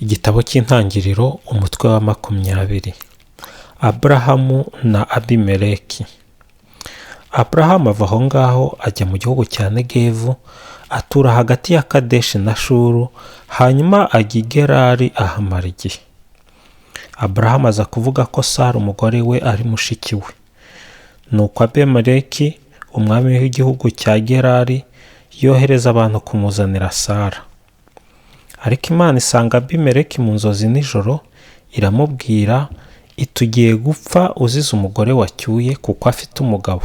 Igitabo cy'Intangiriro umutwe wa 20. Aburahamu na Abimeleki. Aburahamu ava aho ngaho ajya mu gihugu cya Negevu, atura hagati ya Kadeshi na Shuru, hanyuma ajya i Gerari ahamara igihe. Aburahamu aza kuvuga ko Sara umugore we ari mushiki we. Nuko Abimeleki umwami w'igihugu cya Gerari yohereza abantu kumuzanira Sara. Ariko Imana isanga Abimeleki mu nzozi nijoro, iramubwira iti ugiye gupfa uzize umugore wacyuye kuko afite umugabo.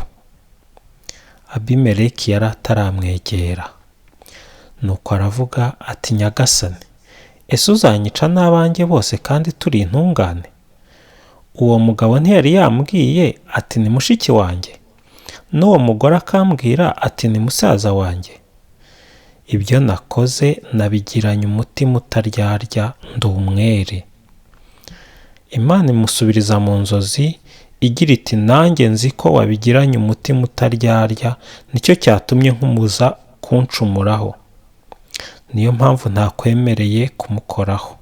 Abimeleki yari ataramwegera. Nuko aravuga ati Nyagasani, ese uzanyica n'abanjye bose kandi turi intungane? Uwo mugabo ntiyari yambwiye ati ni mushiki wanjye, n'uwo mugore akambwira ati ni musaza wanjye? Ibyo nakoze nabigiranye umutima utaryarya, ndi umwere. Imana imusubiriza mu nzozi igira iti nanjye nzi ko wabigiranye umutima utaryarya, nicyo cyatumye nkumuza kuncumuraho. Niyo mpamvu ntakwemereye kumukoraho.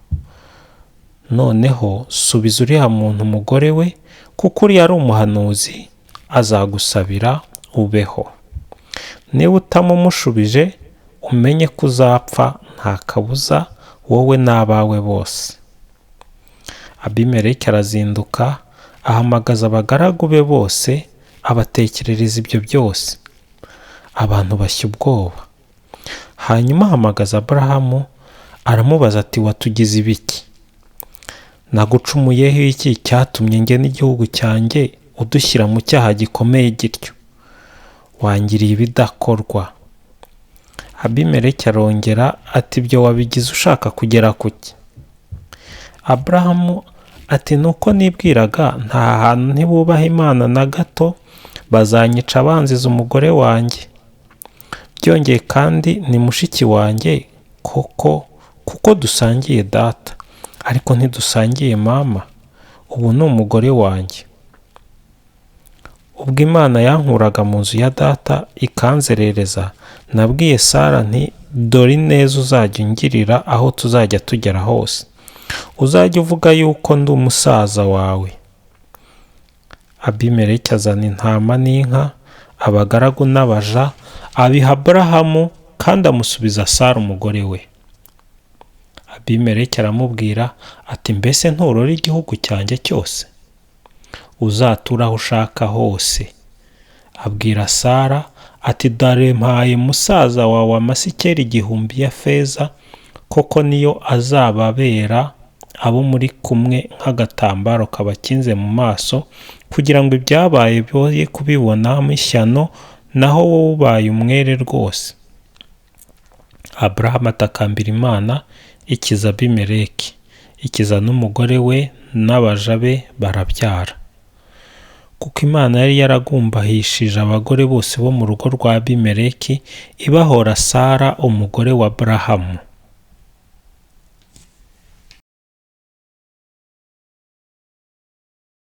Noneho subiza uriya muntu umugore we, kuko uriya ari umuhanuzi, azagusabira ubeho. Niba utamumushubije, umenye ko uzapfa nta kabuza, wowe n'abawe bose. Abimeleki arazinduka, ahamagaza abagaragu be bose, abatekerereza ibyo byose. Abantu bashya ubwoba. Hanyuma ahamagaza Aburahamu, aramubaza ati watugize ibiki? Nagucumuyeho iki cyatumye njye n'igihugu cyanjye udushyira mu cyaha gikomeye gityo? Wangiriye ibidakorwa. Abimeleki arongera ati ibyo wabigize ushaka kugera kuki? Aburahamu ati nuko nibwiraga nta hantu ntibubaha Imana na gato, bazanyica banziza umugore wanjye. Byongeye kandi ni mushiki wanjye kuko dusangiye data, ariko ntidusangiye mama. Ubu ni umugore wanjye. Ubwo Imana yankuraga mu nzu ya data ikanzerereza, nabwiye Sara nti dore ineza uzajya ungirira aho tuzajya tugera hose. Uzajya uvuga yuko ndi umusaza wawe. Abimeleki azana intama n'inka, abagaragu n'abaja, abiha Aburahamu kandi amusubiza Sara umugore we. Abimeleki aramubwira ati mbese nturora igihugu cyanjye cyose? Uzatura aho ushaka hose. Abwira Sara ati dore mpaye musaza wawe amasikeli 1000 ya feza, koko niyo azababera abo muri kumwe nk'agatambaro kabakinze mu maso, kugira ngo ibyabaye byoye kubibonamo ishyano, naho wowe ubaye umwere rwose. Aburahamu atakambira Imana, ikiza Abimeleki, ikiza n'umugore we n'abaja be barabyara. Kuko Imana yari yaragumbahishije abagore bose bo mu rugo rwa Abimeleki, ibahora Sara umugore wa Aburahamu.